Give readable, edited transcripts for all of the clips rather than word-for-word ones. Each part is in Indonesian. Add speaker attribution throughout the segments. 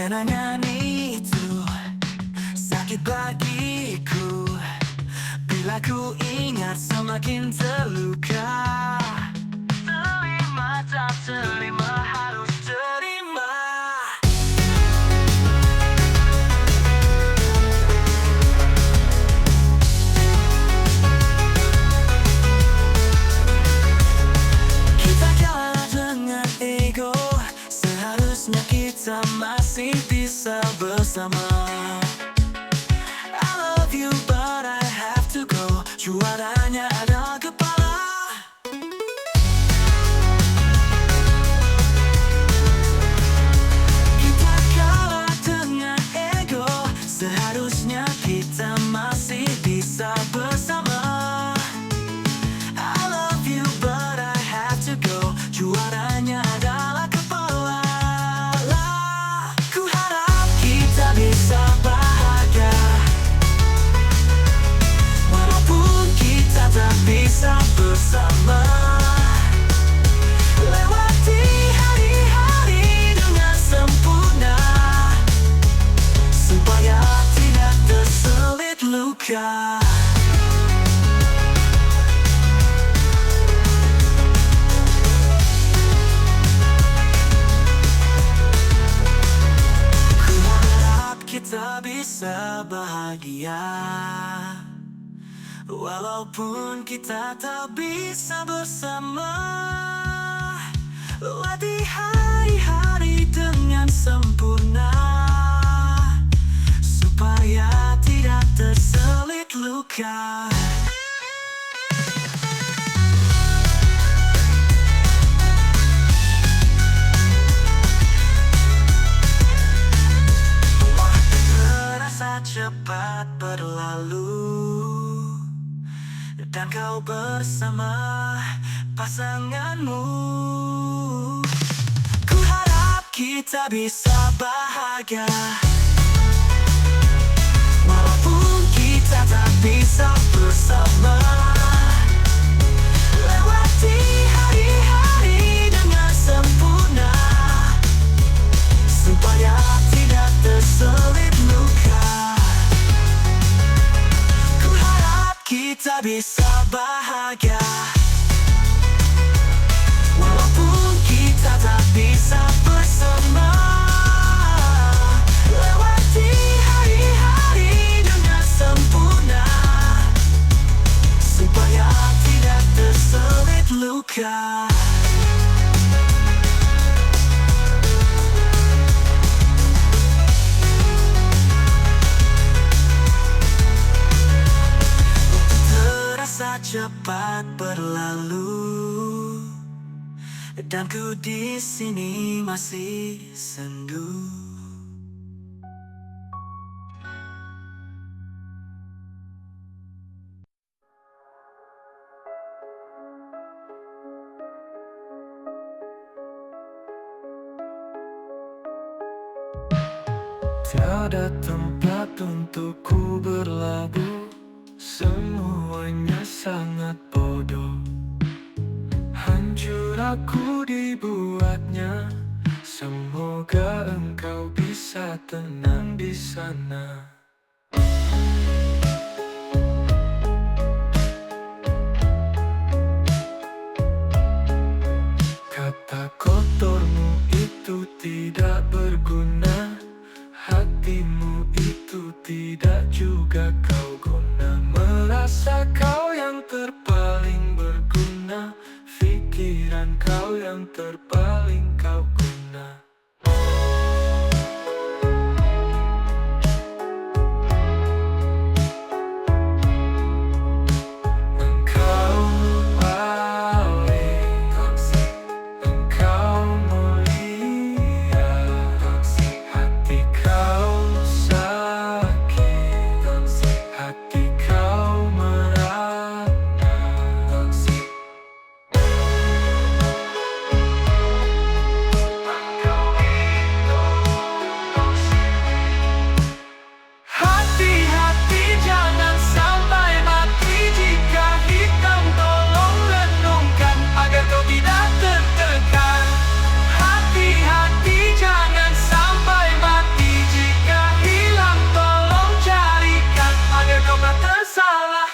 Speaker 1: Kenangan itu sakit bagiku. Bila ku ingat semakin terluka. Terima tak terima harus terima. Kita kalah dengan ego. Seharusnya kita masih bisa bersama. I love you but I have to go. Juaranya ada kepala. Kita kalah dengan ego. Seharusnya kita masih bisa bersama. I love you but I have to go. Juaranya adalah kepala. Ku harap kita bisa bahagia. Walaupun kita tak bisa bersama. Lewati hari-hari dengan sempurna. Supaya tidak terselip luka. Ku harap kita bisa bahagia. Walaupun kita tak bisa bersama. Lewati hari-hari dengan sempurna. Supaya tidak terselip luka. Waktu terasa cepat berlalu. Dan kau bersama pasanganmu. Ku harap kita bisa bahagia. Walaupun kita tak bisa bersama. Lewati hari-hari dengan sempurna. Supaya tidak terselip luka. Ku harap kita bisa bahagia. Walaupun kita tak bisa bersama. Lewati hari-hari dengan sempurna. Supaya tidak terselip luka. Terasa cepat berlalu. Dan ku di sini masih sendu. Tiada tempat untuk ku berlabuh. Semuanya sangat bodoh. Hancur aku dibuatnya. Semoga engkau bisa tenang di sana. Kata kotormu itu tidak berguna. Hatimu itu tidak juga kau guna. Merasa kau yang terpaling berguna. Pikiran kau yang terpaling kau guna.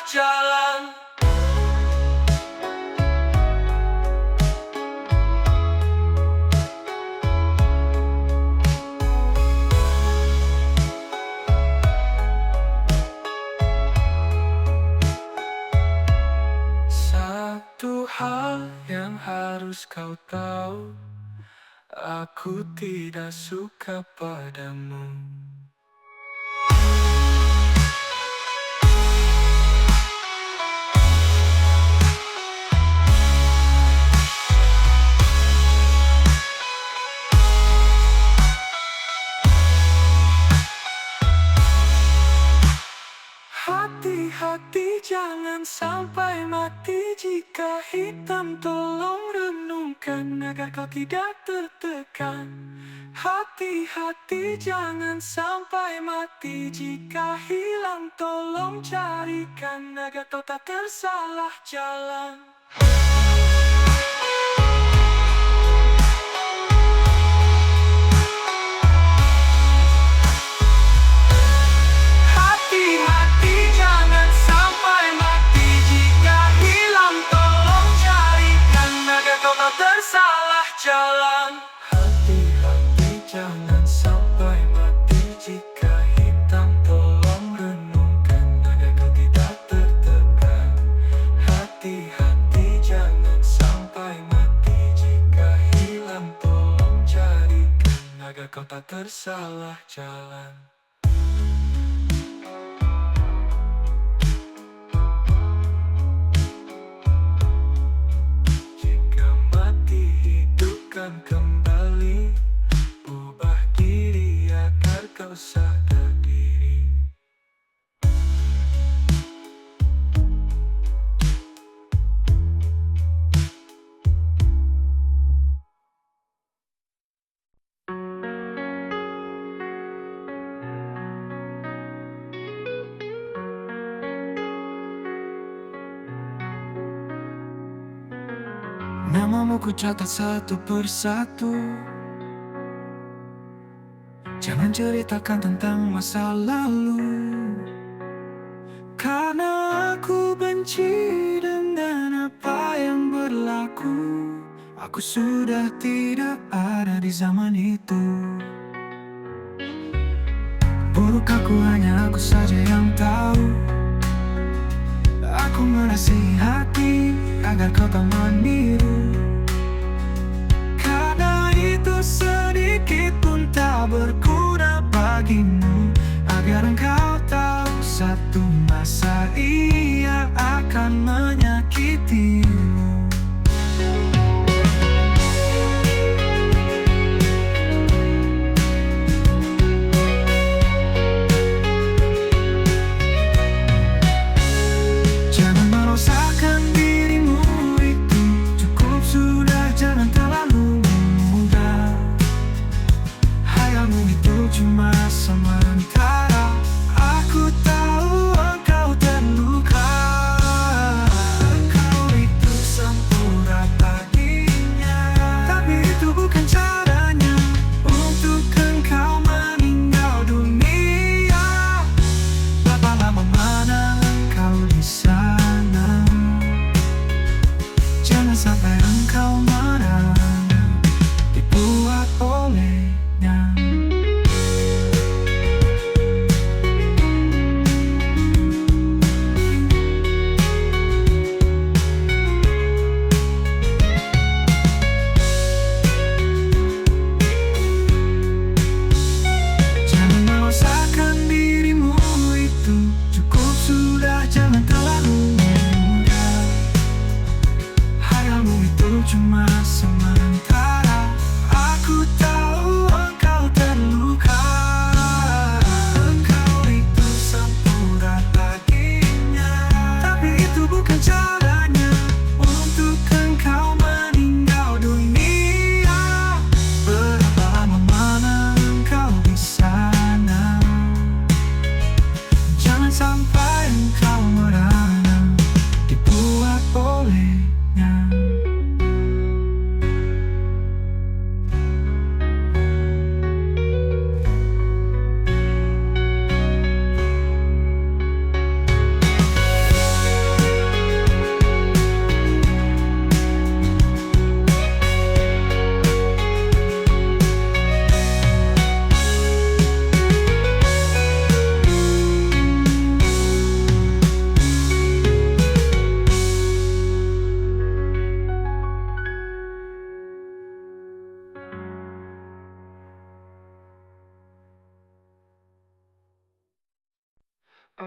Speaker 1: jalan. Satu hal yang harus kau tahu, aku tidak suka padamu. Hati-hati jangan sampai mati. Jika hitam tolong renungkan agar kau tidak tertekan. Hati-hati jangan sampai mati. Jika hilang tolong carikan agar kau tak tersalah jalan. Hati-hati jangan sampai mati. Jika hilang tolong carikan agar kau tak tersalah jalan. Hati-hati jangan sampai mati. Jika hitam tolong renungkan agar kau tidak tertekan. Hati-hati jangan sampai mati. Jika hilang tolong carikan agar kau tak tersalah jalan. Kembali, ubah diri agar kau sadar diri. Namamu ku catat satu persatu. Jangan ceritakan tentang masa lalu, karena aku benci dengan apa yang berlaku. Aku sudah tidak ada di zaman itu. Buruk aku, hanya aku saja yang tahu. Aku menasihati agar kau tak meniru, karena itu sedikit pun tak berguna bagimu. Agar engkau tahu satu masa ia akan menyakitimu. Cuma sementara, aku tahu engkau terluka. Kau itu Kau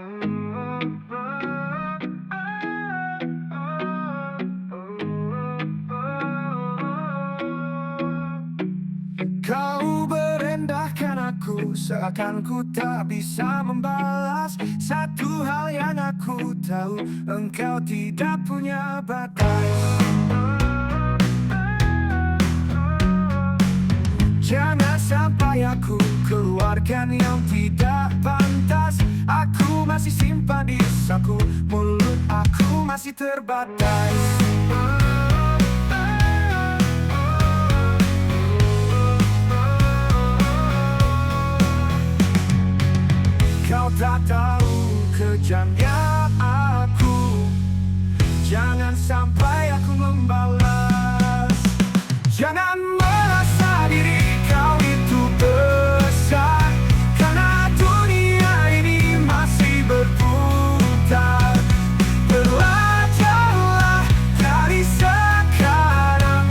Speaker 1: merendahkan aku, seakan ku tak bisa membalas. Satu hal yang aku tahu, engkau tidak punya batas. Jangan sampai aku keluarkan yang tidak pantas. Aku masih simpan di saku, mulut aku masih terbatas. Kau tak tahu kejamnya aku. Jangan sampai aku membalas. Jangan merasa diri kau itu besar, karena dunia ini masih berputar. Belajarlah dari sekarang,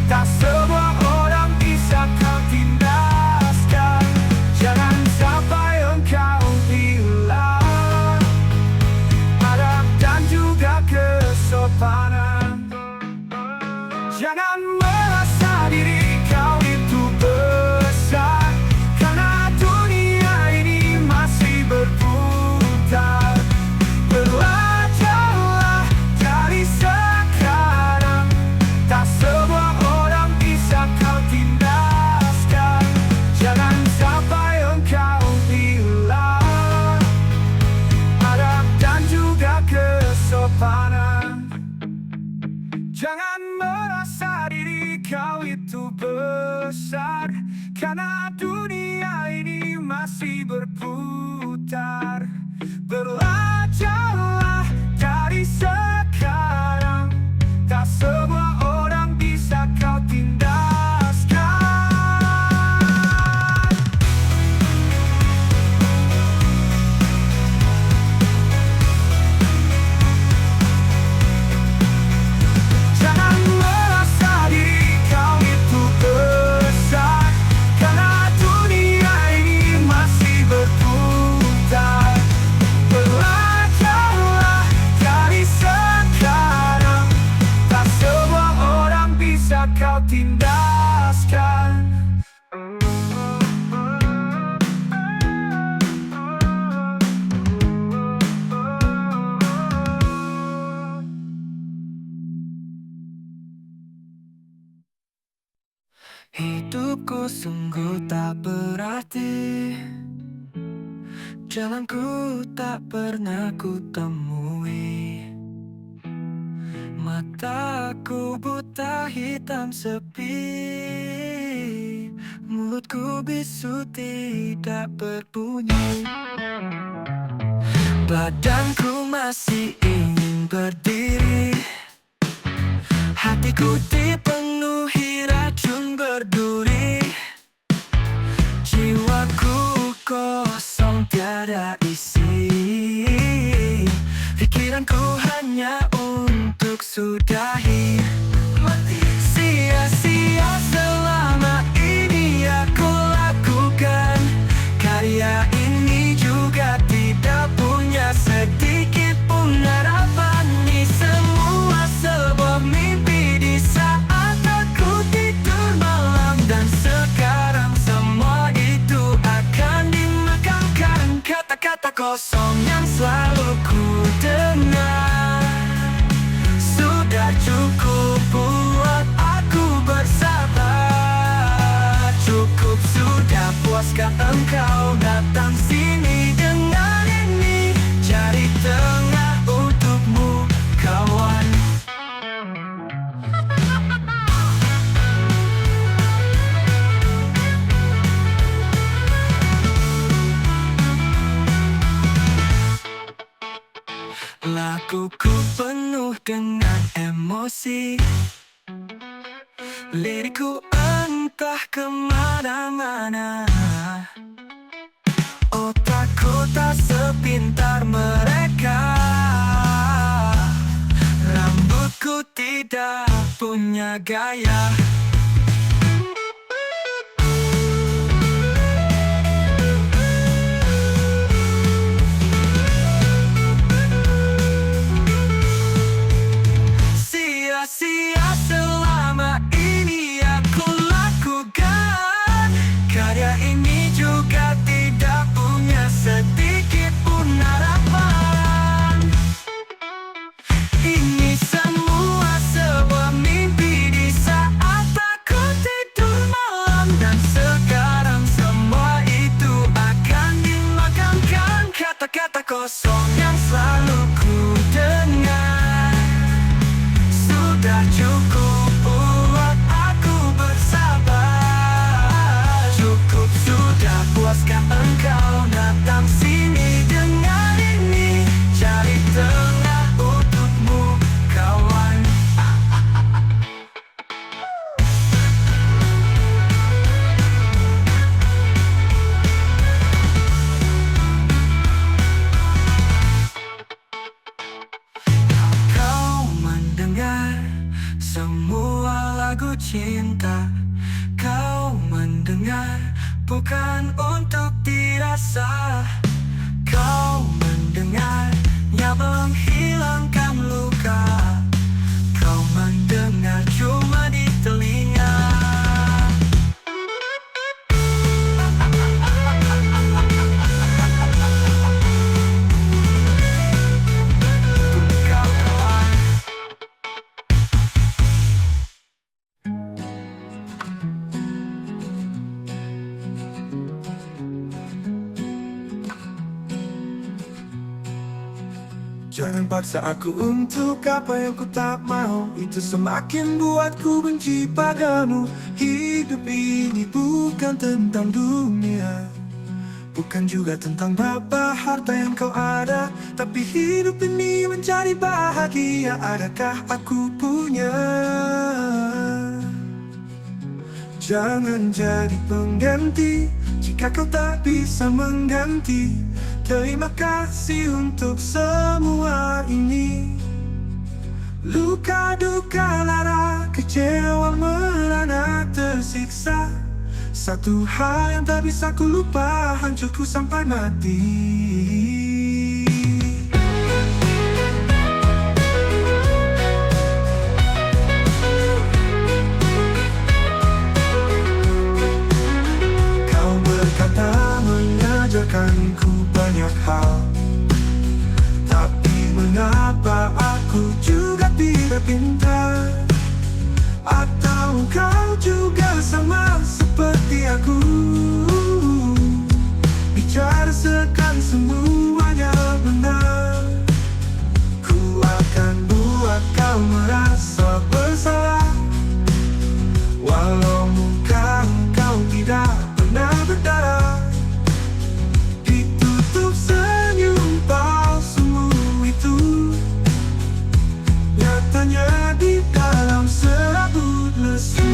Speaker 1: tak semua orang bisa kau tindaskan. Jangan sampai engkau hilang adab dan juga kesopanan. Jangan merasa diri kau itu besar, karena dunia ini masih berputar. Belajarlah dari sekarang, tak semua orang bisa kau tindaskan. Jangan sampai engkau hilang adab dan juga kesopanan. Jangan merasa diri kau itu besar, karena dunia ini masih berputar. Belajarlah dari sekarang, tak semua orang bisa kau tindaskan. Jangan merasa diri kau itu besar, karena dunia ini masih berputar. Belajarlah dari sekarang, tak semua orang bisa kau tindaskan. Hidupku sungguh tak berarti, jalanku tak pernah ku temui. Mataku buta hitam sepi, mulutku bisu tidak berbunyi. Badanku masih ingin berdiri, hatiku dipenuhi racun berduri. Jiwaku kosong tiada isi, pikiranku hanya untuk sudahi. Sia-sia selama ini aku lakukan, karya ini juga tidak punya sedikit pun harapan. Ini semua sebuah mimpi di saat aku tidur malam, dan sekarang semua itu akan dimegangkan. Kata-kata kosong yang selalu ku dengar sudah cukup buat aku bersabar. Cukup sudah, puaskan engkau datang sini dengan ini, cari tengah untukmu kawan. Laguku penuh dengan emosi, lirikku entah kemana-mana. Otakku tak sepintar mereka, rambutku tidak punya gaya. aku cinta. Kau mendengar, bukan untuk dirasa. Kau mendengarnya menghilangkan luka. Kau mendengar cuma di telinga. Jangan paksa aku untuk apa yang ku tak mau. Itu semakin buatku benci padamu. Hidup ini bukan tentang dunia, bukan juga tentang berapa harta yang kau ada. Tapi hidup ini mencari bahagia, adakah aku punya? Jangan jadi pengganti jika kau tak bisa mengganti. Terima kasih untuk semua ini. Luka, duka, lara, kecewa, merana, tersiksa. Satu hal yang tak bisa ku lupa, hancurku sampai mati. Kau berkata mengajarkanku banyak hal, tapi mengapa aku juga tidak pintar? Atau kau juga sama seperti aku? Bicara sekan semuanya benar. Ku akan buat kau merasa bersalah, walau muka kau tidak pernah berdarah. Ditutup senyum palsumu itu, nyatanya di dalam serabut lesu.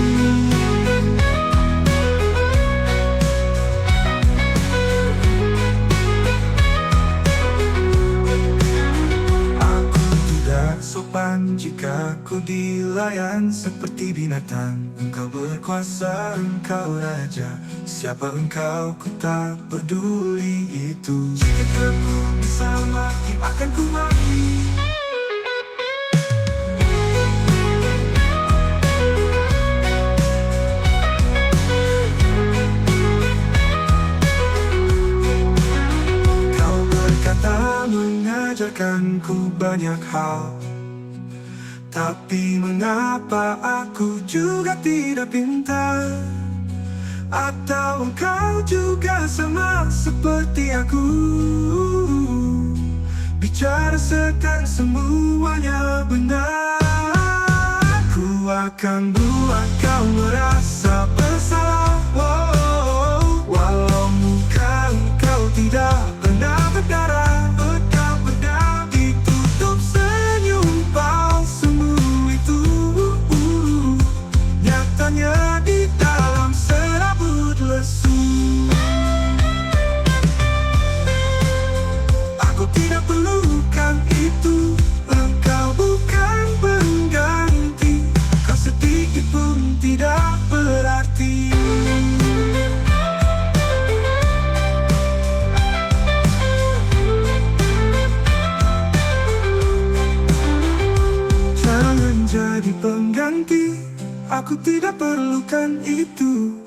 Speaker 1: Aku tidak sopan jika ku dilayan seperti binatang. Engkau berkuasa, engkau raja. Siapa engkau, ku tak peduli itu. Jika aku bisa mati, akan ku mati. Kau berkata mengajarkanku banyak hal, tapi mengapa aku juga tidak pintar? Atau engkau juga sama seperti aku? Bicara sekan semuanya benar. Ku akan buat kau merasa bersalah, walau muka engkau tidak pernah berdarah. Bedak-bedak ditutup senyum palsumu itu, nyatanya di dalam serabut lesu. Aku tidak perlukan itu. Engkau bukan pengganti. Kau sedikit pun tidak berarti. Jangan jadi pengganti. Aku tidak perlukan itu.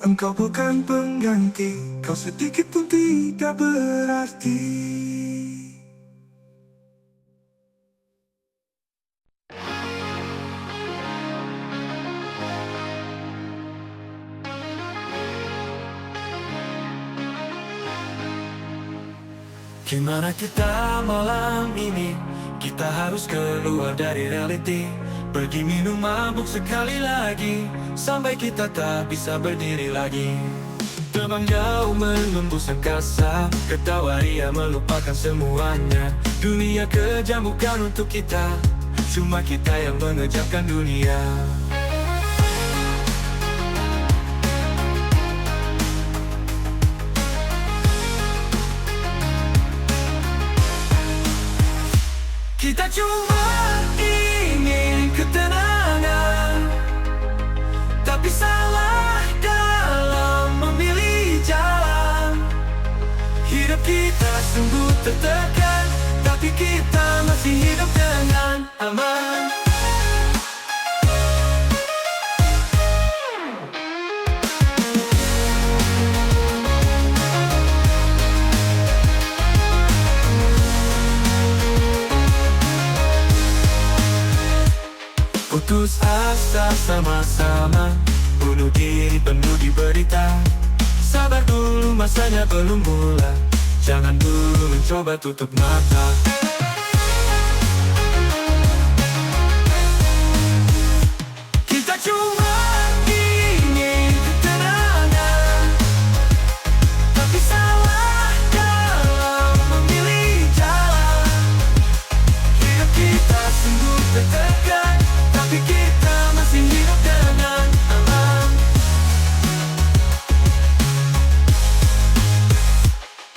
Speaker 1: Engkau bukan pengganti. Kau sedikit pun tidak berarti. Gimana kita malam ini? Kita harus keluar dari reality. Pergi minum mabuk sekali lagi, sampai kita tak bisa berdiri lagi. Terbang jauh menembus angkasa, ketawa ria melupakan semuanya. Dunia kejam bukan untuk kita, cuma kita yang mengejapkan dunia. Kita cuma ingin ketenangan, Putus asa sama-sama, bunuh diri penuh diberita. Sabar dulu, masanya belum mula. Jangan dulu mencoba tutup mata. Kita cuma ingin ketenangan, tapi salah dalam memilih jalan. Hidup kita sungguh tertekan, tapi kita masih hidup dengan aman.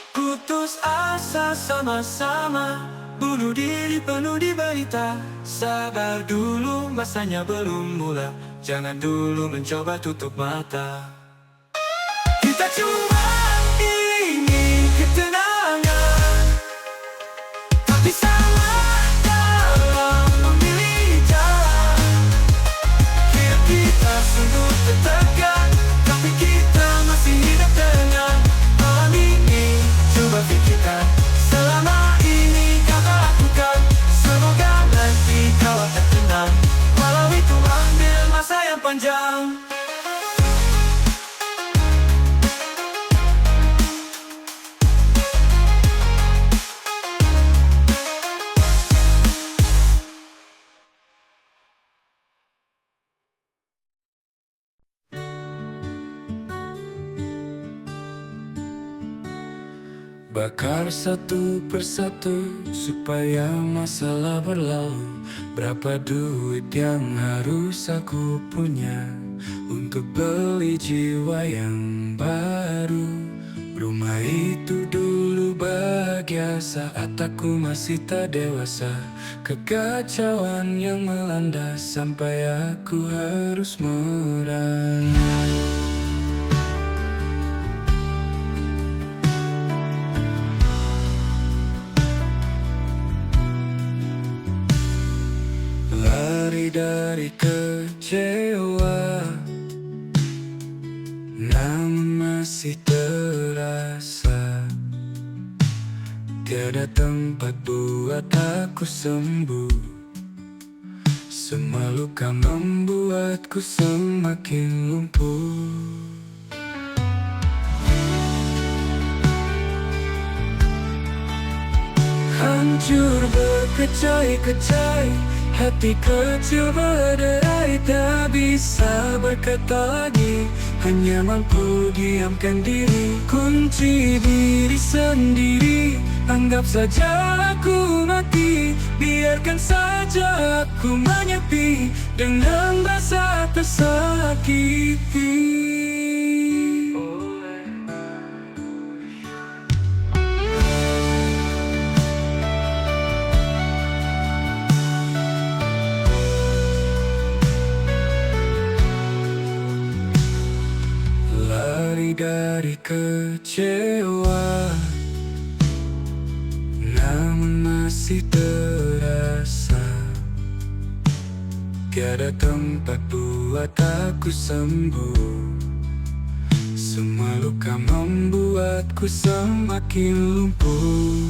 Speaker 1: Putus asa sama-sama, bunuh diri penuh diberita. Sabar dulu, masanya belum mula. Jangan dulu mencoba tutup mata. Kita cuma ingin ketenangan, tapi salah dalam memilih jalan. Hidup kita sungguh tertekan, tapi kita masih hidup dengan malam ini. Coba pikirkan, selama ini kau lakukan. Semoga nanti kau akan tenang, walau itu ambil masa yang panjang. Bakar satu persatu supaya masalah berlalu. Berapa duit yang harus aku punya untuk beli jiwa yang baru? Rumah itu dulu bahagia saat aku masih tak dewasa. Kekacauan yang melanda sampai aku harus merana. Lari dari kecewa, namun masih terasa tiada tempat buat aku sembuh. Semua luka membuatku semakin lumpuh. Hancur berkecai-kecai, hati kecil berderai, tak bisa berkata lagi, hanya mampu diamkan diri. Kunci diri sendiri, anggap saja aku mati. Biarkan saja aku menyepi dengan rasa tersakiti. Dari kecewa, namun masih terasa tiada tempat buat aku sembuh. Semua luka membuatku semakin lumpuh.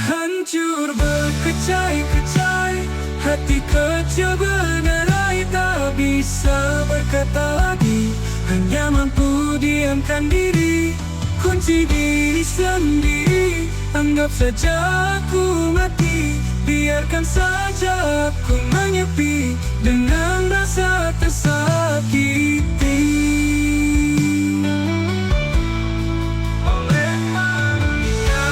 Speaker 1: Hancur berkecai-kecai, hati kecil berderai, tak bisa berkata lagi, hanya mampu diamkan diri. Kunci diri sendiri, anggap saja aku mati. Biarkan saja aku menyepi dengan rasa tersakiti oleh manusia.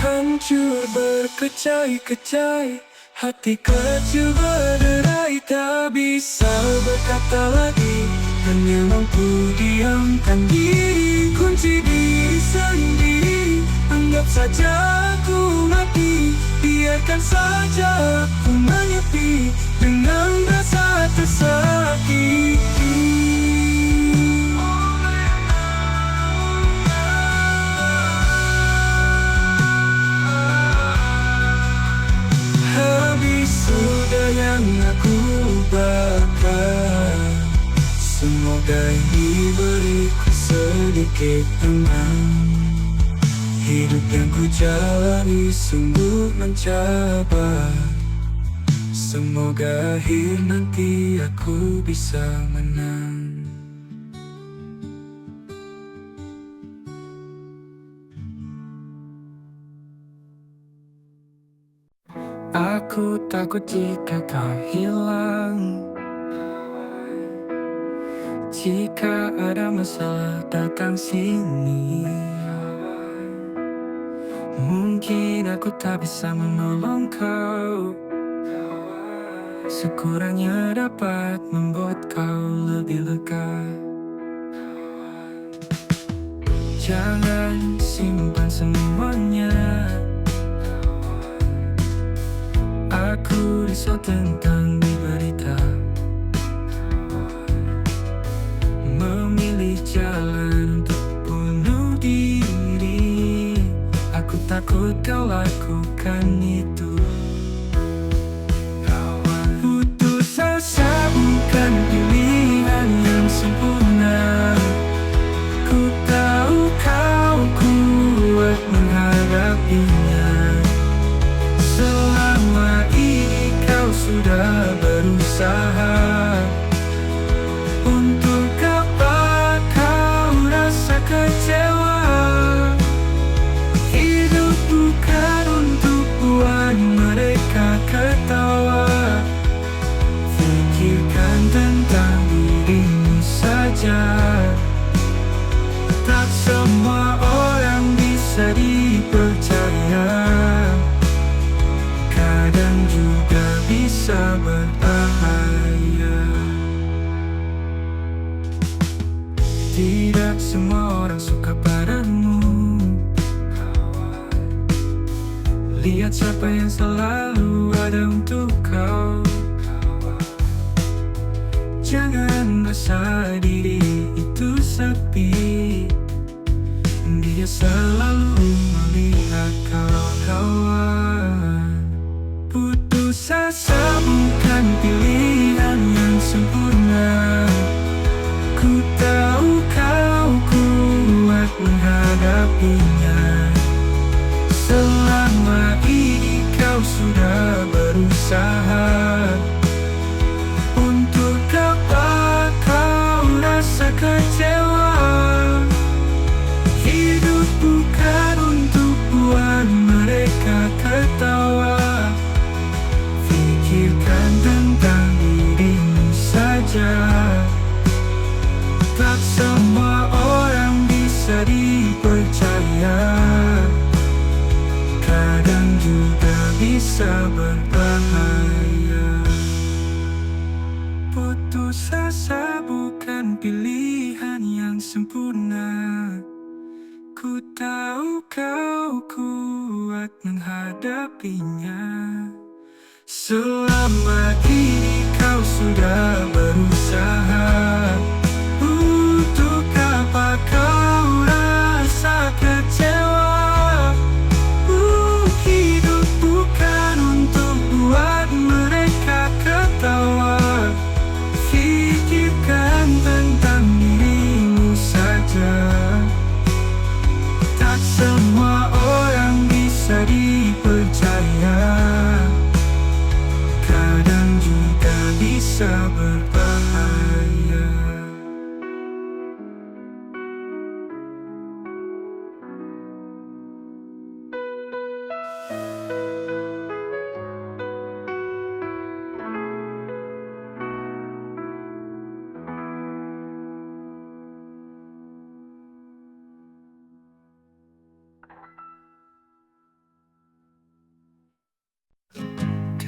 Speaker 1: Hancur berkecai-kecai, hati kecil berderai, tak bisa berkata lagi, hanya mampu diamkan diri. Kunci diri sendiri, anggap saja aku mati. Biarkan saja aku menyepi dengan rasa tersakiti. berbakat. Semoga ini beriku sedikit tenang. Hidup yang ku jalani sungguh mencabar. Semoga akhir nanti aku bisa menang. Aku takut jika kau hilang, jika ada masalah datang sini. Mungkin aku tak bisa menolong kau, sekurangnya dapat membuat kau lebih lega. Jangan simpan semuanya. Aku risau tentang berita, memilih jalan untuk bunuh diri. Aku takut kau lakukan itu. Putus asa bukan pilihan yang sempurna. Ku tahu kau kuat menghadapinya. Selama ini kau sudah berusaha. Untuk apa kau rasa kecewa? Hidup bukan untuk buat mereka ketawa. Pikirkan tentang dirimu saja. Tak semua orang bisa dipercaya, kadang juga bisa berbahaya. Tidak semua orang suka padamu. Lihat siapa yang selalu ada untuk kau. Jangan rasa diri itu sepi. Dia selalu melihat kau kawan. Putus asa bukan pilihan yang sempurna. Ku tahu kau kuat menghadapinya. Selama ini kau sudah berusaha. Untuk apa kau rasa kecewa? Hidup bukan untuk buat mereka ketawa. Pikirkan tentang dirimu saja. Tak semua orang bisa dipercaya, kadang juga bisa berbahaya. Putus asa bukan pilihan yang sempurna. Ku tahu kau kuat menghadapinya. Selama ini kau sudah berusaha. Untuk apa kau rasa kecewa? Hidup bukan untuk buat mereka ketawa. Pikirkan tentang dirimu saja. Tak semua orang bisa dipercaya, kadang juga bisa berbahaya.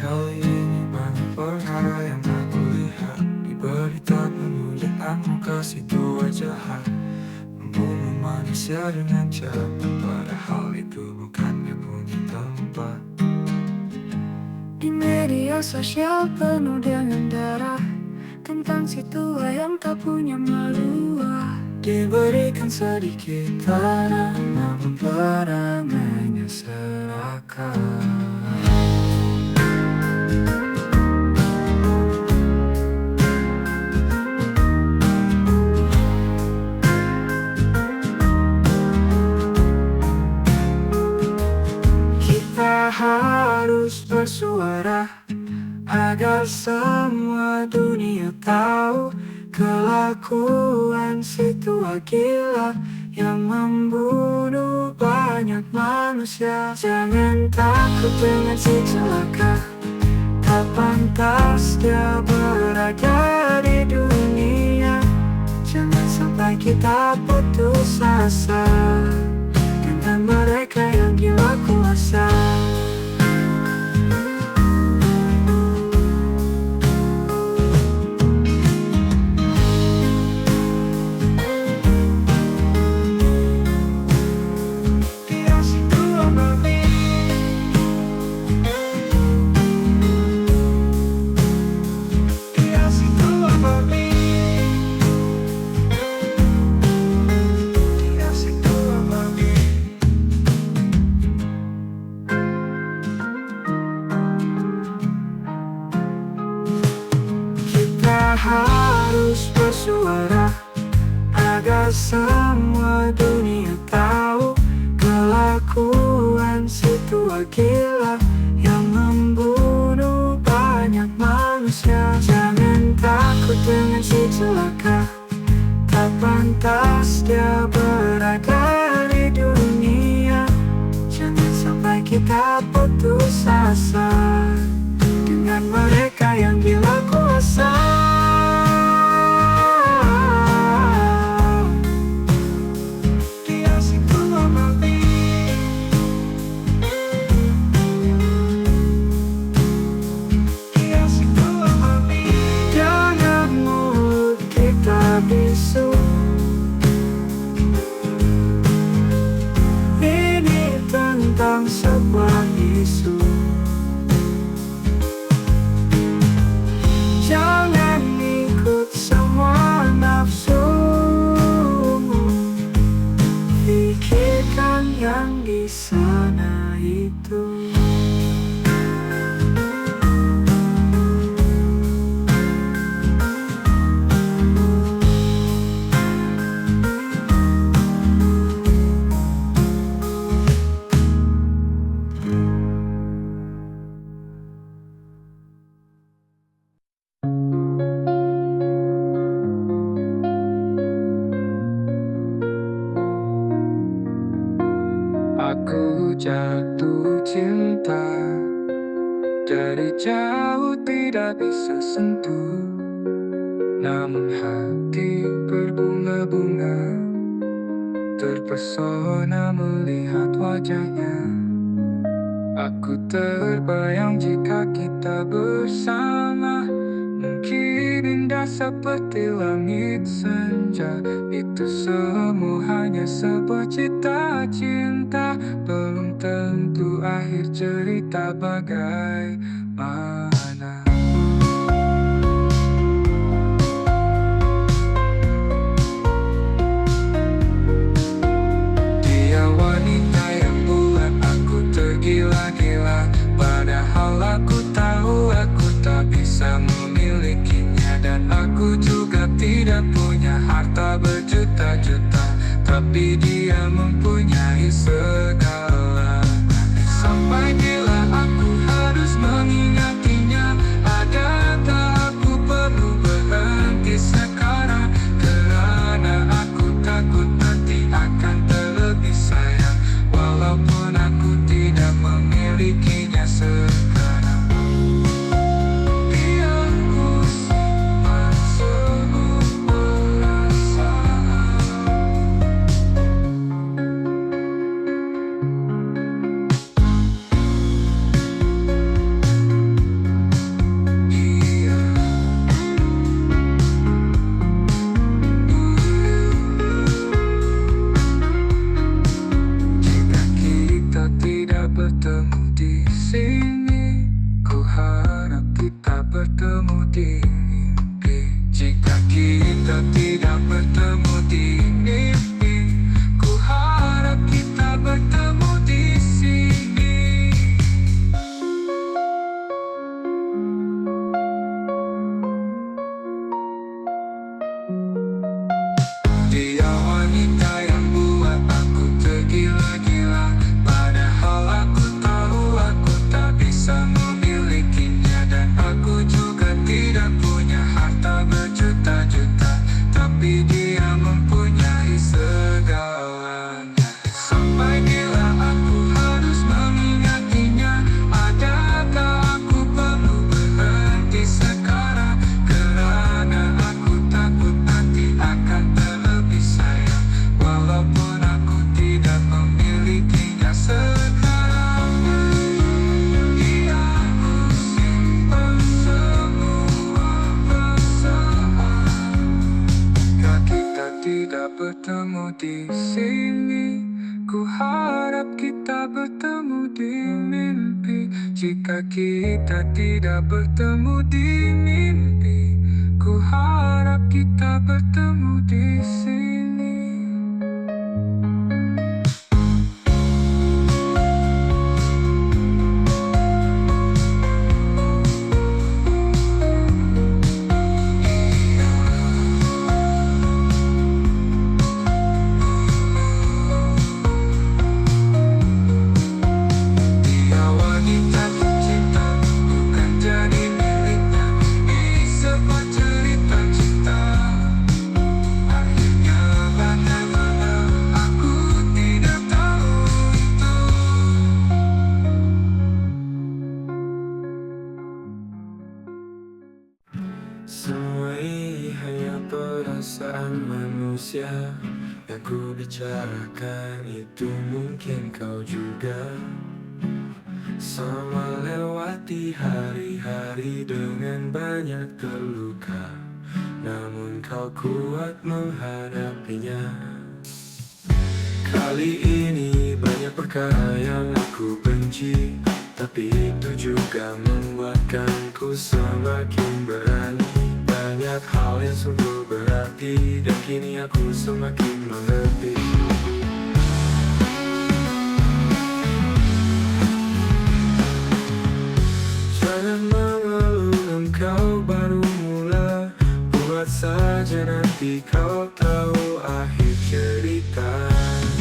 Speaker 1: Kali ini banyak perkara yang aku lihat. Di berita penulisan muka situ jahat, membunuh manusia dengan cepat, padahal itu bukannya punya tempat. Di media sosial penuh dengan darah, tentang situa yang tak punya malu. Diberikan sedikit tanah, namun barangnya serakah. harus bersuara agar semua dunia tahu kelakuan si tua gila yang membunuh banyak manusia. Jangan takut dengan si celaka, tak pantas dia berada di dunia. Jangan sampai kita putus asa dengan mereka yang gila kuasa. Harus bersuara agar semua dunia tahu kelakuan si tua gila yang membunuh banyak manusia. Jangan takut dengan si celaka, tak pantas dia berada di dunia. Jangan sampai kita putus asa dengan mereka yang gila kuasa. Ini tentang sebuah isu. Jangan ikut semua nafsumu, pikirkan yang di sana itu. Aku jatuh cinta dari jauh, tidak bisa sentuh, namun hati berbunga-bunga, terpesona melihat wajahnya. Aku terbayang jika kita bersama, mungkin indah seperti langit senja. Itu semua hanya sebuah cita-cinta, belum tentu akhir cerita bagaimana. Dia wanita yang buat aku tergila-gila, padahal aku tahu aku tak bisa memilikinya. Dan aku juga tidak punya harta berjuta-juta, tapi dia mempunyai segala. Sampai bila aku harus mengingatinya, ada tak aku perlu berhenti sekarang, karena aku takut nanti akan terlebih sayang, walaupun aku tidak memilikinya sekarang. harap kita bertemu di mimpi. Jika kita tidak bertemu di mimpi, ku harap kita bertemu di sini. Semua ini hanya perasaan manusia. Yang ku bicarakan itu mungkin kau juga sama lewati hari-hari dengan banyak terluka, namun kau kuat menghadapinya. Kali ini banyak perkara yang aku benci, tapi itu juga membuatkanku semakin berani. Banyak hal yang sungguh berarti, dan kini aku semakin mengerti. Jangan mengeluh, engkau baru mula. Buat saja nanti kau tahu akhir cerita.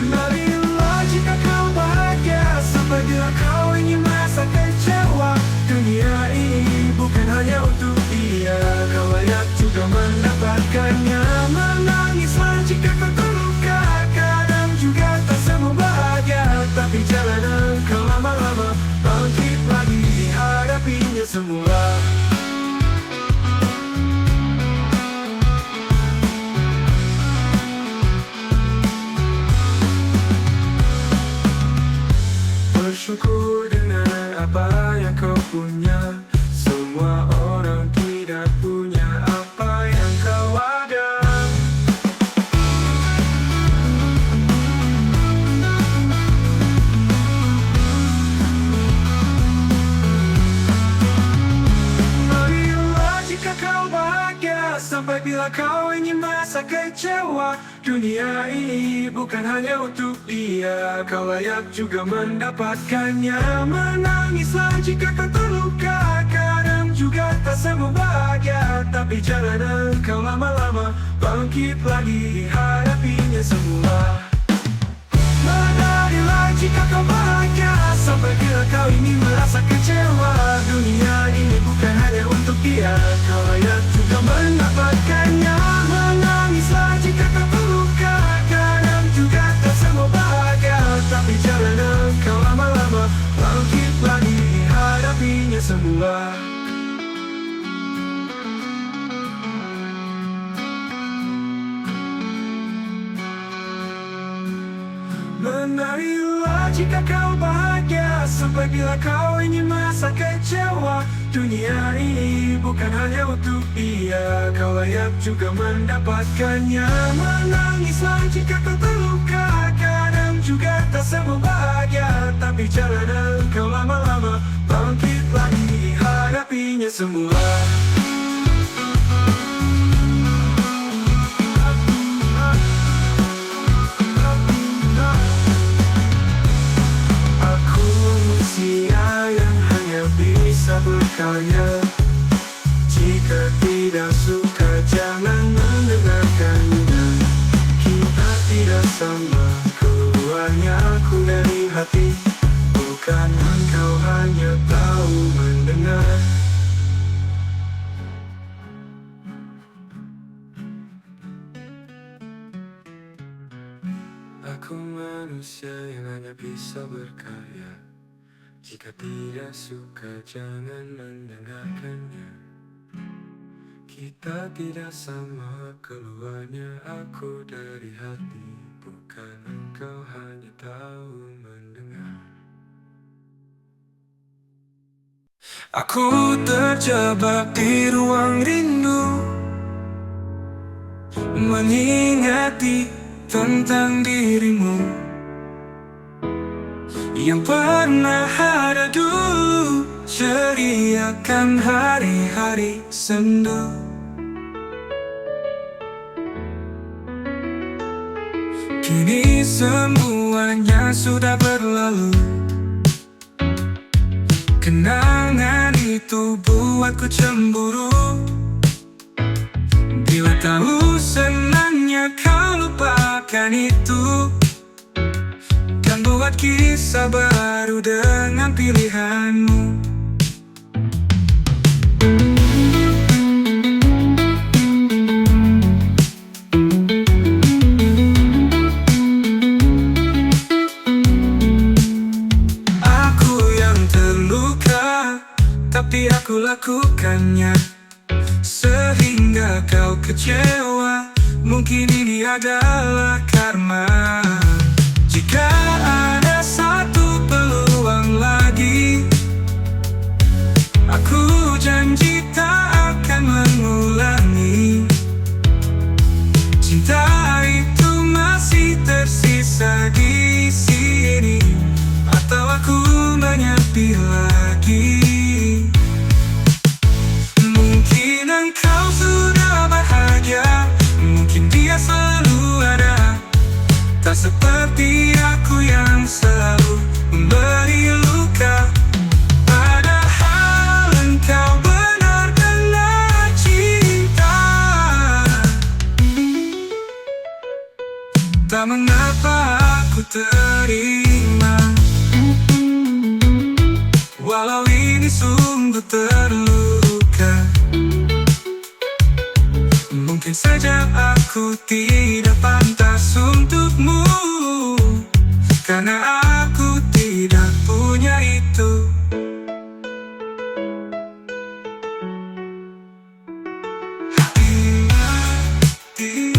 Speaker 1: Marilah jika kau bahagia, sampai bila kau ingin merasa kecewa. Dunia ini bukan hanya untuk dia, kau layak juga mendapatkannya. Menangislah jika kau terluka, kadang juga tak semua bahagia. Tapi jangan engkau lama-lama, bangkit lagi, hadapinya semula. Bersyukur dengan apa yang kau punya. Semua orang tidak punya apa yang kau ada. Marilah jika kau bahagia, sampai bila kau ingin merasa kecewa. Dunia ini bukan hanya untuk dia, kau layak juga mendapatkannya. Menangislah jika kau terluka, kadang juga tak semua bahagia. Tapi jangan engkau lama-lama, bangkit lagi, hadapinya semula. Menarilah jika kau bahagia, sampai bila kau ingin merasa kecewa. Dunia ini bukan hanya untuk dia, kau layak juga mendapatkannya. Menangislah jika kau terluka, kadang juga tak semua bahagia. Tapi jangan engkau lama-lama, bangkit lagi, hadapinya semula. Menarilah jika kau bahagia, sampai bila kau ingin merasa kecewa. Dunia ini bukan hanya untuk dia, kau layak juga mendapatkannya. Menangislah jika kau terluka, kadang juga tak semua bahagia. Tapi jangan engkau lama-lama, bangkit lagi, hadapinya semula. Bisa berkarya. Jika tidak suka jangan mendengarkannya. Kita tidak sama, keluarnya aku dari hati. Bukan engkau hanya tahu mendengar. Aku manusia yang hanya bisa berkarya. Jika tidak suka jangan mendengarkannya. Kita tidak sama, keluarnya aku dari hati. Bukan engkau hanya tahu mendengar. Aku terjebak di ruang rindu, mengingati tentang dirimu. yang pernah ada dulu, ceriakan hari-hari sendu. Kini semuanya sudah berlalu. Kenangan itu buatku cemburu. Bila tahu senangnya kau lupakan itu, dan buat kisah baru dengan pilihanmu. Aku yang terluka, tapi aku lakukannya sehingga kau kecewa. Mungkin ini adalah karma. Jika ada satu peluang lagi, aku janji tak akan mengulangi. Cinta itu masih tersisa di sini, atau aku menyepi lagi. Mungkin engkau sudah bahagia, mungkin dia selalu ada, tak seperti aku yang selalu memberi luka. Padahal engkau benar-benar cinta. Tak mengapa aku terima, walau ini sungguh terluka. Mungkin saja aku tidak pantas untukmu, karena aku tidak punya itu. Hati-hati,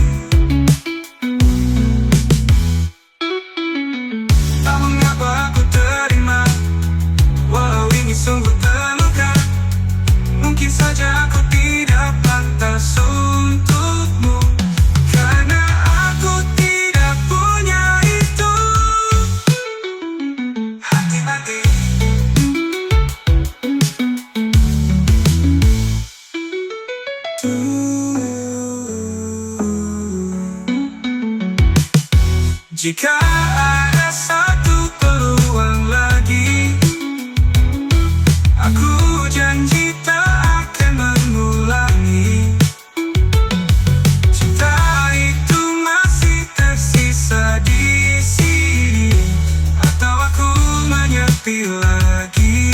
Speaker 1: tak mengapa aku terima, walau ini sungguh terluka. Mungkin saja aku tidak pantas untukmu, karena aku tidak punya itu. Hati-hati, jika ada satu peluang lagi, aku janji tak akan mengulangi. Cinta itu masih tersisa di sini, atau aku menyepi lagi.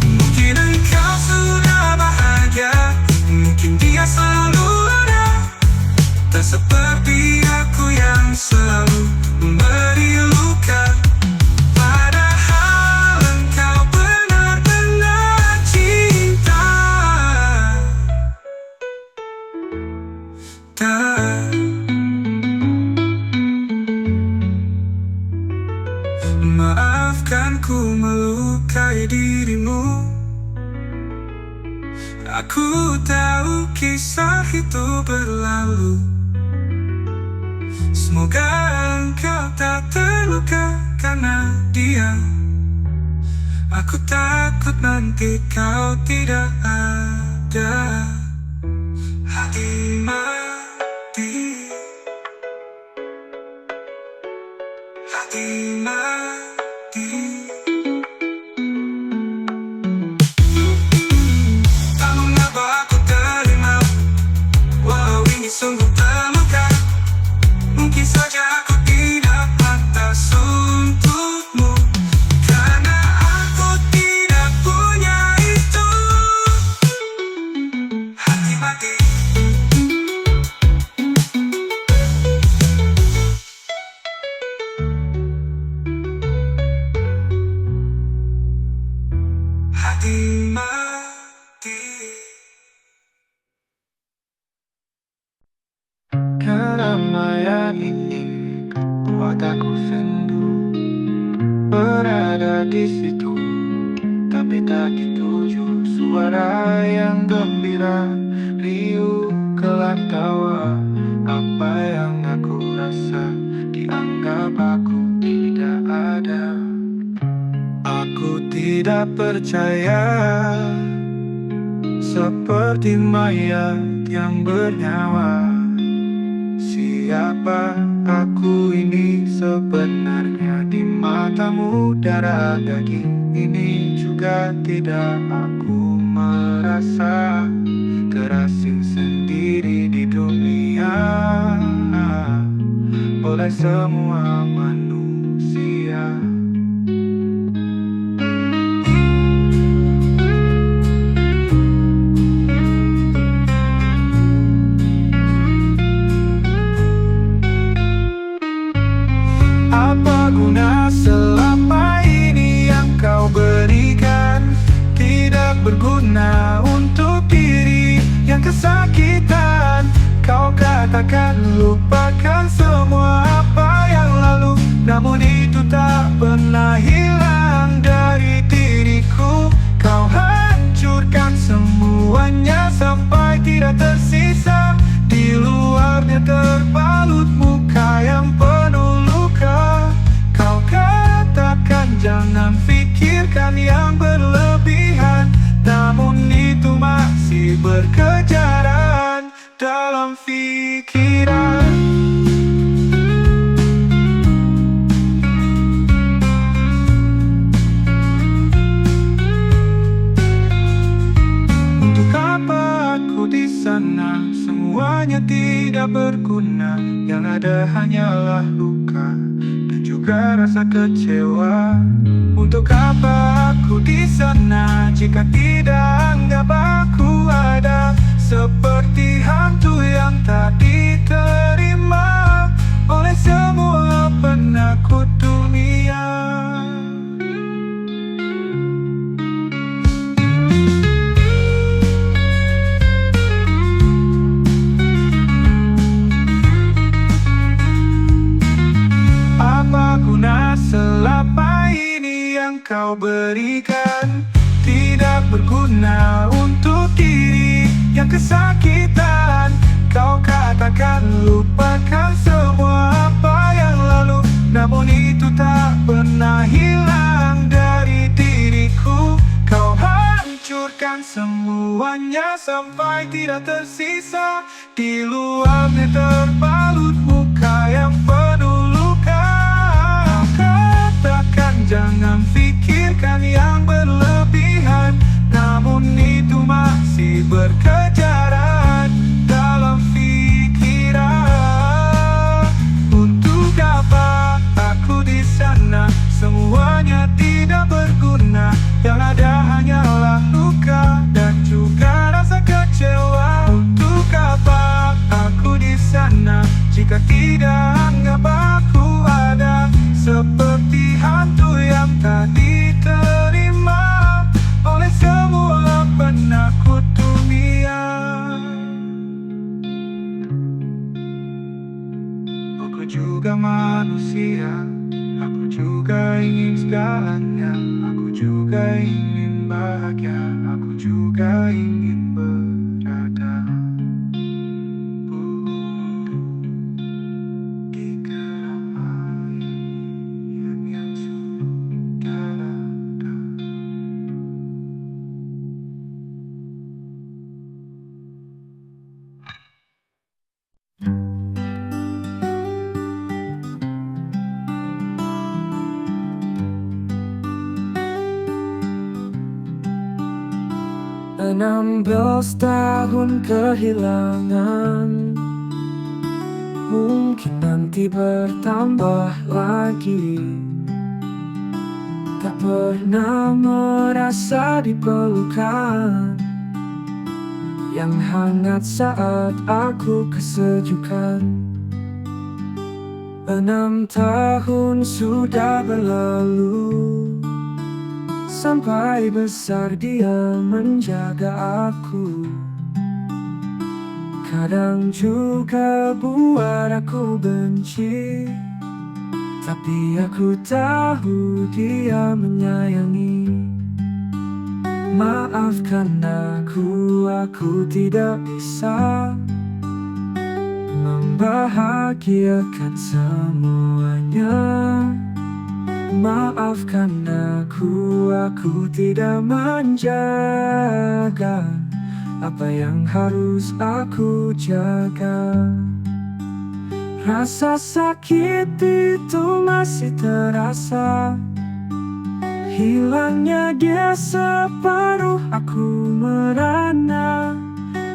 Speaker 1: Mungkin engkau sudah bahagia, mungkin dia selalu ada, tak seperti aku yang selalu memberi luka. Padahal engkau benar-benar cinta. Tak. Maafkan ku melukai dirimu. Aku tahu kisah itu berlalu. Semoga engkau tak terluka karena dia. Aku takut nanti kau tidak ada. Hati mati, hati mati. Tak mengapa aku terima, walau ini sungguh terluka. Mungkin saja aku tidak pantas untukmu, karena aku tidak punya itu. Hati mati, hati mati. Keramaian ini buat aku sendu, berada di situ, tapi tak dituju. Suara yang gembira, riuh kelak tawa. Apa yang aku rasa dianggap aku tidak percaya, seperti mayat yang bernyawa. Siapa aku ini sebenarnya di matamu? Darah daging ini juga tidak. Aku merasa terasing sendiri di dunia oleh semua manusia. Apa guna selama ini yang kau berikan? Tidak berguna untuk diri yang kesakitan. Kau katakan lupakan semua apa yang lalu, namun itu tak pernah hilang dari diriku. Kau hancurkan semuanya sampai tidak tersisa. Di luarnya terbalut muka yang penuh luka. Kau katakan jangan pikirkan yang berlebihan, namun itu masih berkejaran dalam pikiran. Untuk apa aku di sana? Semuanya tidak berguna. Yang ada hanyalah luka dan juga rasa kecewa. Untuk apa aku di sana jika tidak anggap aku ada? Seperti hantu yang tak diterima oleh semua penakut dunia. Apa guna selama ini yang kau berikan? Tidak berguna untuk diri yang kesakitan. Kau katakan lupakan semua apa yang lalu, namun itu tak pernah hilang dari diriku. Kau hancurkan semuanya sampai tidak tersisa. Di luarnya terbalut muka yang penuh luka. Katakan jangan pikirkan yang berlebihan, namun itu masih berkejaran dalam pikiran. Untuk apa aku di sana? Semuanya tidak berguna. Yang ada hanyalah luka dan juga rasa kecewa. Untuk apa aku di sana jika tidak anggap aku ada? Seperti hantu yang tak diterima oleh semua penakut dunia. Aku juga manusia, aku juga ingin segalanya. Aku juga ingin bahagia, aku juga ingin berada. Di keramaian yang sudah ada. Enam belas tahun kehilangan, mungkin nanti bertambah lagi. Tak pernah merasa dipelukan yang hangat saat aku kesejukan. 6 tahun sudah berlalu, sampai besar dia menjaga aku. Kadang juga buat aku benci, tapi aku tahu dia menyayangi. Maafkan aku tidak bisa membahagiakan semuanya. Maafkan aku tidak menjaga apa yang harus aku jaga. Rasa sakit itu masih terasa, hilangnya dia separuh aku merana.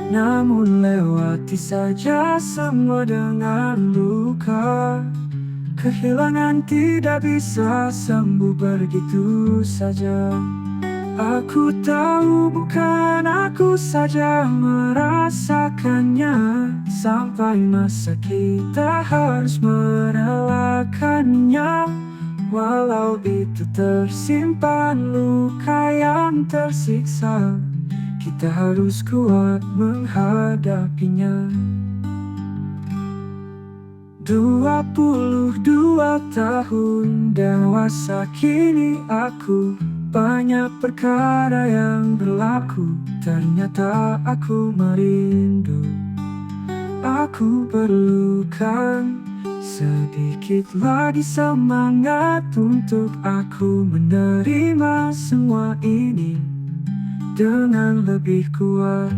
Speaker 1: Namun lewati saja semua dengan luka. Kehilangan tidak bisa sembuh begitu saja. Aku tahu bukan aku saja merasakannya, sampai masa kita harus merelakannya. Walau itu tersimpan luka yang tersiksa, kita harus kuat menghadapinya. 22 tahun dewasa kini aku, banyak perkara yang berlaku. Ternyata aku merindu, aku perlukan sedikit lagi semangat untuk aku menerima semua ini dengan lebih kuat.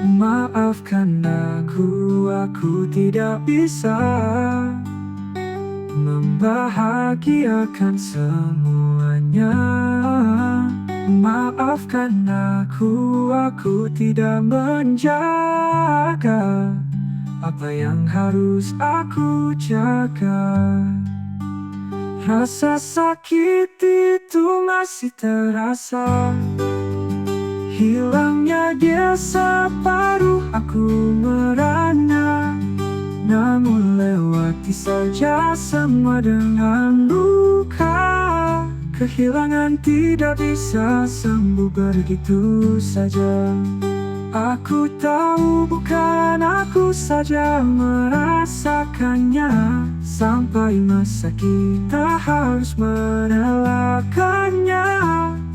Speaker 1: Maafkan aku tidak bisa membahagiakan semuanya. Maafkan aku tidak menjaga apa yang harus aku jaga. Rasa sakit itu masih terasa, hilangnya dia separuh aku merana. Namun lewati saja semua dengan luka. Kehilangan tidak bisa sembuh begitu saja. Aku tahu bukan aku saja merasakannya, sampai masa kita harus merelakannya.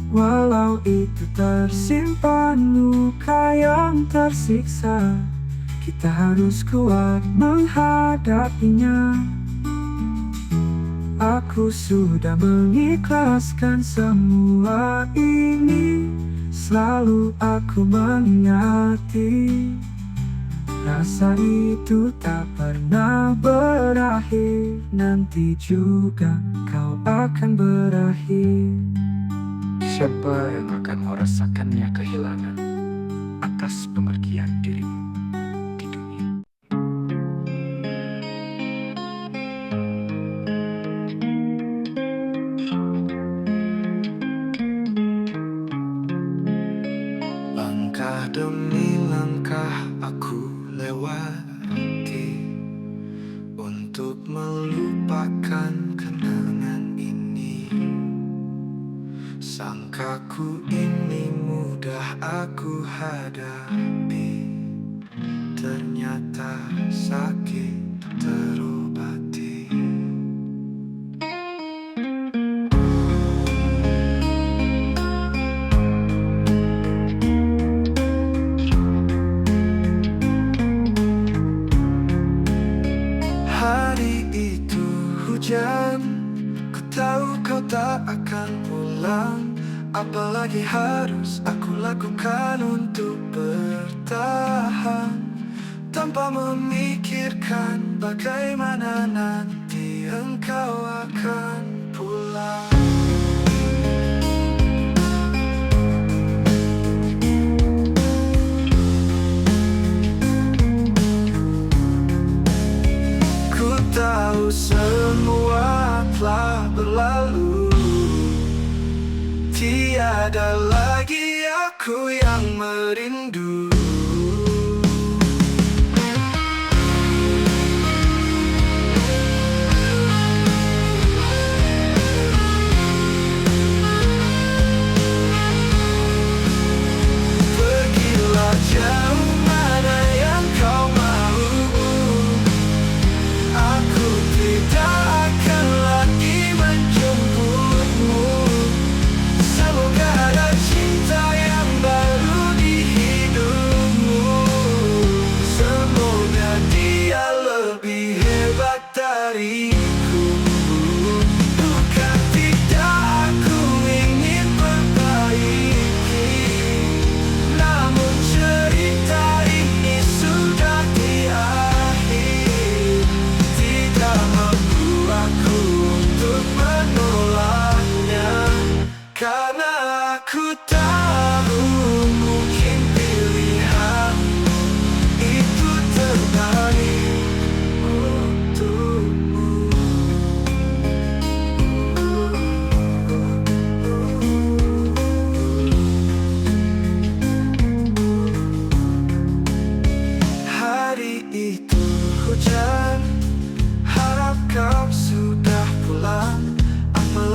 Speaker 1: Walau itu tersimpan luka yang tersiksa, kita harus kuat menghadapinya. Aku sudah mengikhlaskan semua ini, selalu aku mengingati. Rasa itu tak pernah berakhir, nanti juga kau akan berakhir.
Speaker 2: Siapa yang akan merasakannya kehilangan atas pemergian dirimu di dunia?
Speaker 1: Langkah demi langkah aku lewati untuk melupakan kenangan ini. Sangkaku ini mudah aku hadapi, ternyata sakit terobati. Hari itu hujan, ku tahu kau tak akan pulang. Apalagi harus aku lakukan untuk bertahan, tanpa memikirkan bagaimana nanti engkau akan pulang. Ku tahu semua telah berlalu, tiada lagi aku yang merindu. Pergilah jauh mana yang kau mau, aku tidak akan lagi menjemputmu. Semoga ada cinta yang baru di hidup.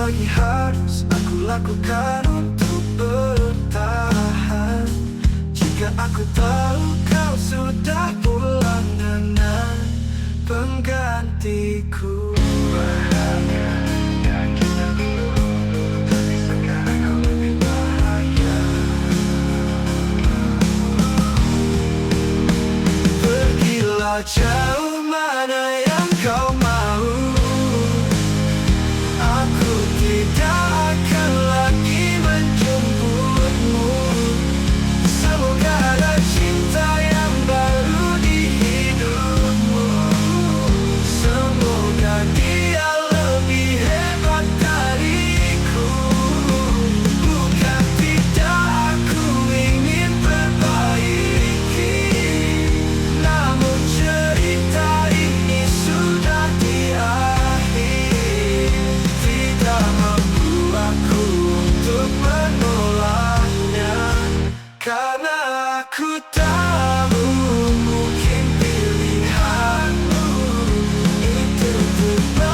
Speaker 1: lagi harus aku lakukan untuk bertahan? Jika aku tahu kau sudah pulang dengan penggantiku.
Speaker 2: Bahagia dan kita dulu, tapi sekarang kau lebih bahagia.
Speaker 1: Pergilah jauh mana yang kau mau. Aku tidak akan lagi menjemputmu. Semoga ada cinta yang baru di hidupmu. Semoga dia lebih hebat dariku. Bukan tidak aku ingin perbaiki, namun cerita ini sudah diakhiri. Tidak mampu aku untuk menolaknya, karena aku tahu mungkin pilihanmu itu terbaik untukmu.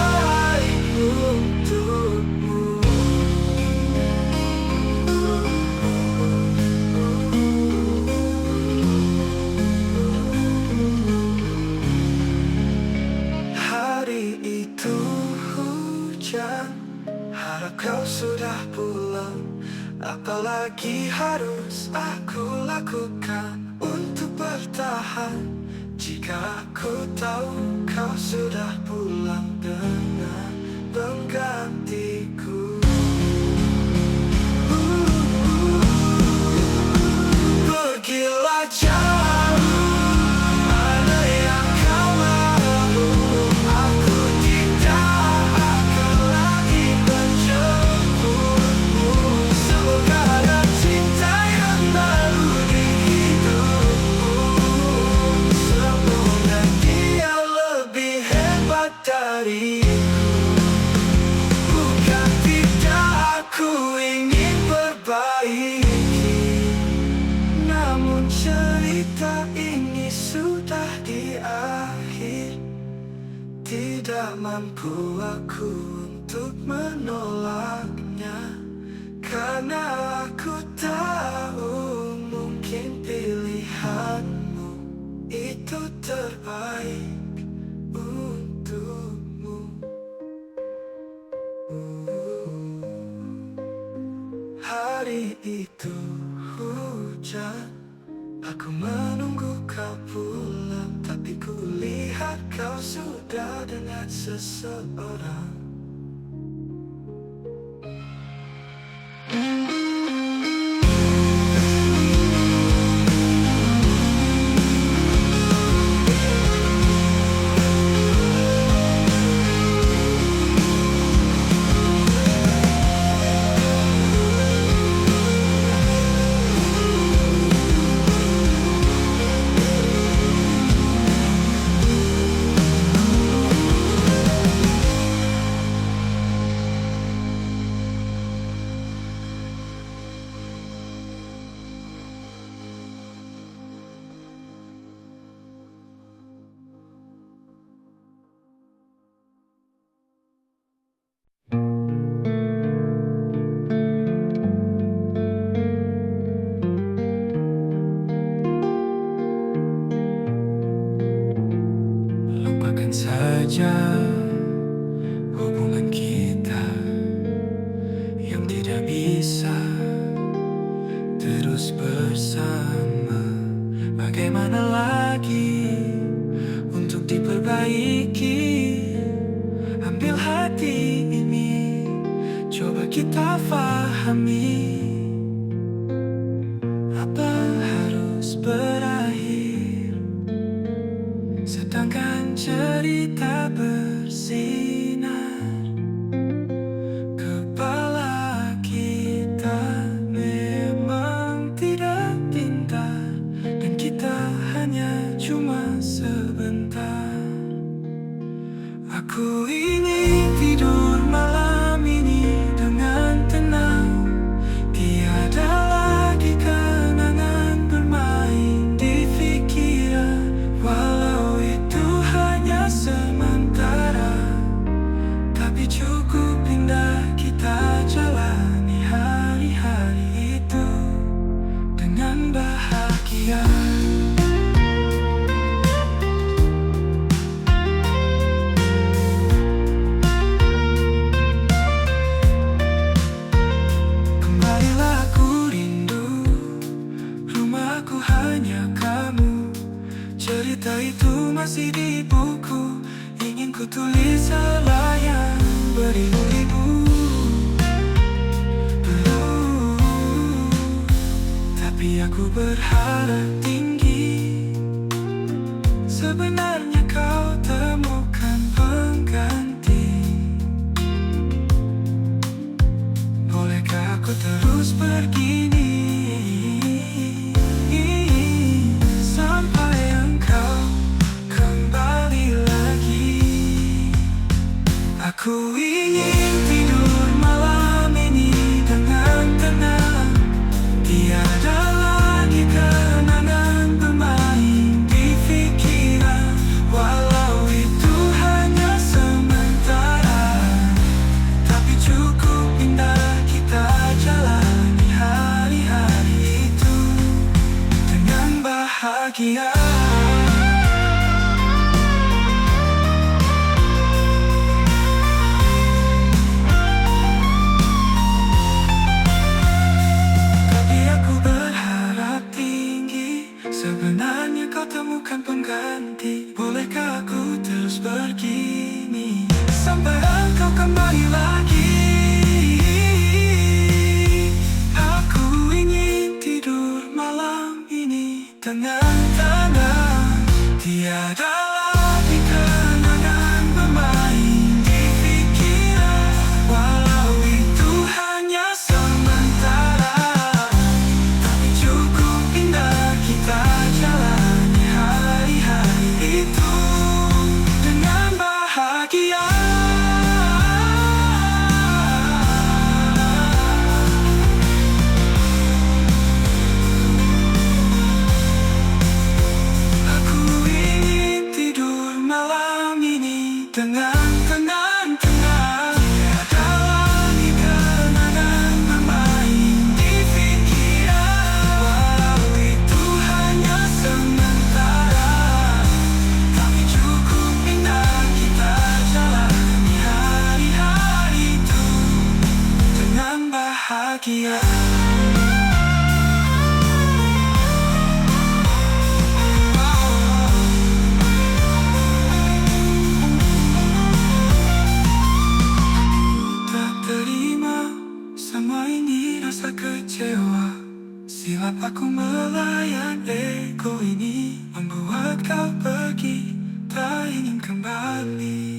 Speaker 1: Hari itu hujan, harap kau sudah pulang. Apalagi harus aku lakukan untuk bertahan? Jika aku tahu kau sudah pulang dengan penggantiku. Pergilah jauh mana yang kau mau. Aku tidak akan lagi menjemputmu. Semoga ada cinta yang baru di hidupmu. Semoga dia lebih hebat dariku. Bukan tidak aku ingin perbaiki, namun cerita ini sudah diakhir. Tidak mampu aku untuk menolaknya, karena aku tahu mungkin pilihanmu itu terbaik untukmu. Hari itu hujan, aku menunggu kau pulang, tapi kulihat kau sudah dengan seseorang. Lupakan saja hubungan kita yang tidak bisa terus bersama. Bagaimana lagi untuk diperbaiki? Ambil hati ini, coba kita fahami. Apa harus berakhir, sedangkan cerita bersinar? Kepala kita memang tidak pintar, dan kita hanya cuma sebentar. Aku ingin tidur malam ini dengan tenang, ingin tidur malam ini dengan tenang. Tiada lagi kenangan bermain di pikiran, walau itu hanya sementara. Tapi cukup indah kita jalani hari-hari itu dengan bahagia. Sebenarnya kau temukan pengganti. Bolehkah aku terus begini sampai engkau kembali lagi? Aku ingin tidur malam ini dengan tenang. Tiada lagi kenangan bermain di pikiran, walau itu hanya sementara. Tapi cukup indah kita jalani hari-hari itu dengan bahagia. Aku ingin tidur malam ini dengan tenang. Tiada lagi kenangan bermain di pikiran, walau itu hanya sementara. Tapi cukup indah kita jalani hari-hari itu dengan bahagia. Tak terima semua ini rasa kecewa. Silap aku melayan ego ini, membuat kau pergi, tak ingin kembali.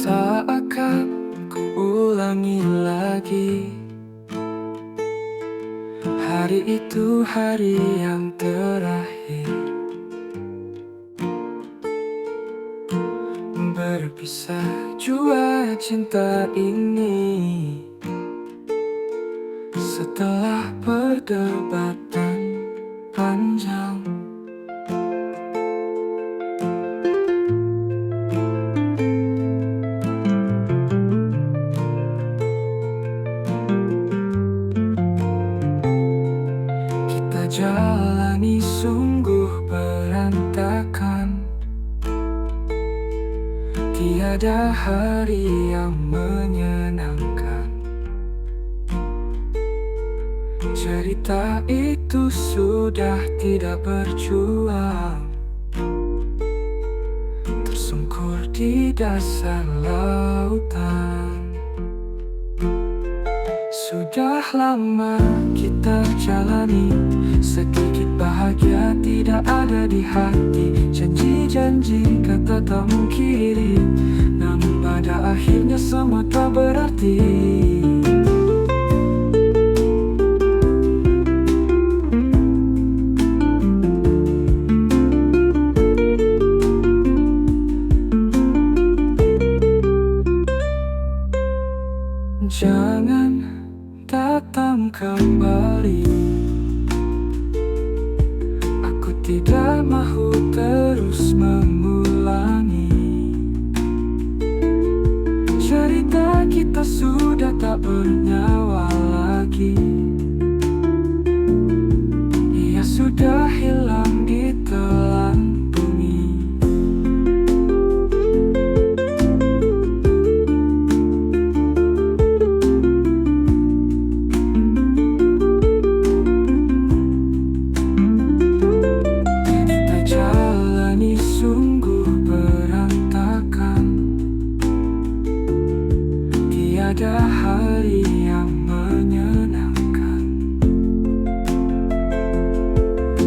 Speaker 1: Tak akan ku ulangi lagi. Hari itu hari yang terakhir. Berpisah jua cinta ini. Setelah perdebatan panjang, kita jalani sungguh berantakan. Tiada hari yang menyenangkan. Cerita itu sudah tidak berjuang, tersungkur di dasar lautan. Sudah lama kita jalani, sedikit bahagia tidak ada di hati. Janji-janji kata tak mungkiri, namun pada akhirnya semua tak berarti. Jangan datang kembali. Aku tidak mahu terus mengulangi. Cerita kita sudah tak bernyawa lagi. Ia sudah hilang di telan bumi. Tiada hari yang menyenangkan.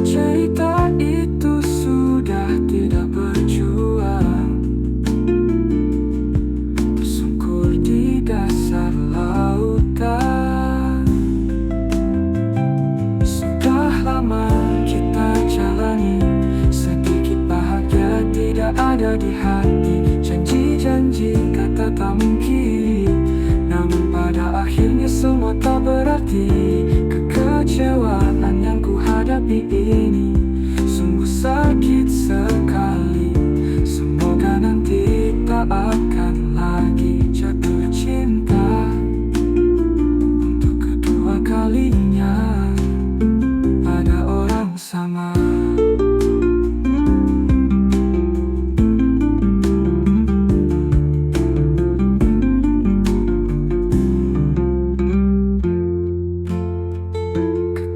Speaker 1: Cerita ada di hati. Janji-janji kata tak mungkin, namun pada akhirnya semua tak berarti. Kekecewaan yang ku hadapi ini sungguh sakit sekali. Semoga nanti tak akan lagi jatuh cinta untuk kedua kalinya pada orang sama.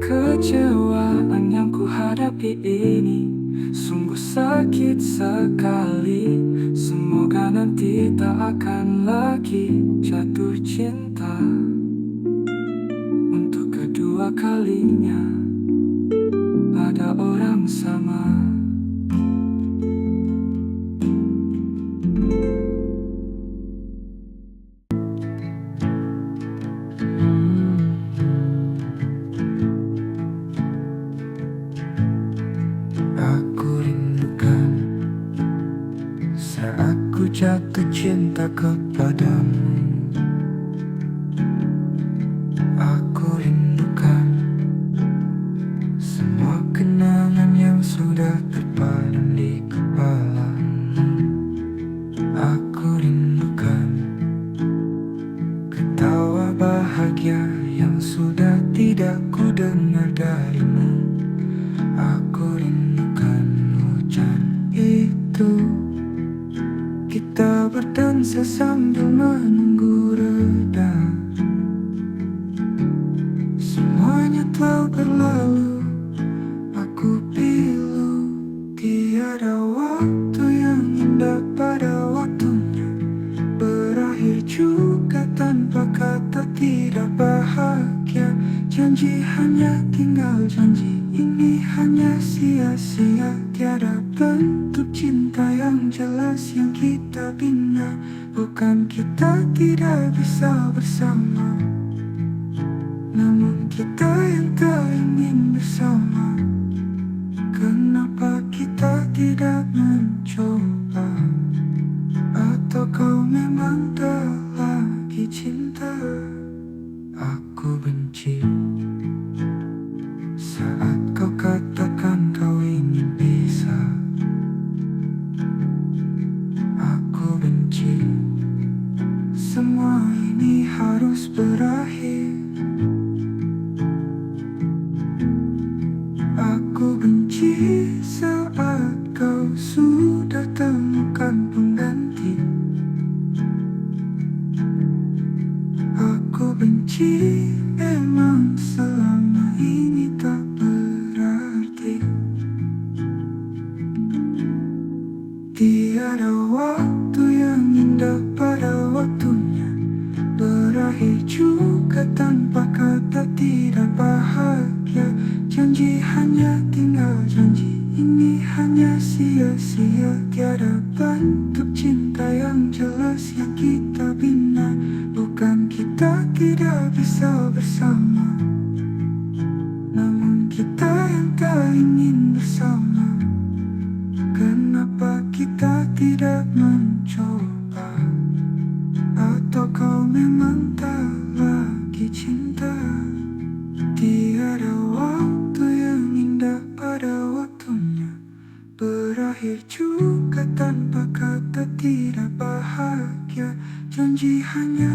Speaker 1: Kekecewaan yang ku hadapi ini sungguh sakit sekali. Semoga nanti tak akan lagi jatuh cinta untuk kedua kalinya pada orang sama. Aku rindukan saat ku jatuh cinta kepadamu. Aku rindukan semua kenangan yang sudah terpatah di kepala. Aku rindukan ketawa bahagia yang sudah tidak ku dengar darimu. Aku rindukan hujan itu, kita berdansa sambil menunggu reda. Semuanya telah berlalu, aku pilu. Tiada waktu yang indah pada waktunya berakhir juga tanpa kata tidak bahagia. Janji hanya tinggal janji, ini hanya sia-sia. Tiada bentuk cinta yang jelas yang kita bina. Bukan kita tidak bisa bersama, namun kita yang tak ingin bersama. Kenapa kita tidak mencoba? Atau kau memang tak lagi cinta? Aku benci saat kau katakan kau ingin bisa. Aku benci semua ini harus berakhir. Aku benci saat kau sudah temukan pengganti. Aku benci emang selama ini tak berarti. Tiada waktu yang indah pada waktunya berakhir juga tanpa kata tidak bahagia. Janji hanya tinggal janji, ini hanya sia-sia. Tiada bentuk cinta yang jelas yang kita bina. Bukan kita tidak bisa bersama, namun kita yang tak ingin bersama. Kenapa kita tidak mencoba? Atau kau memang tak lagi cinta? Tiada waktu yang indah pada waktunya berakhir juga tanpa kata tidak bahagia. Janji hanya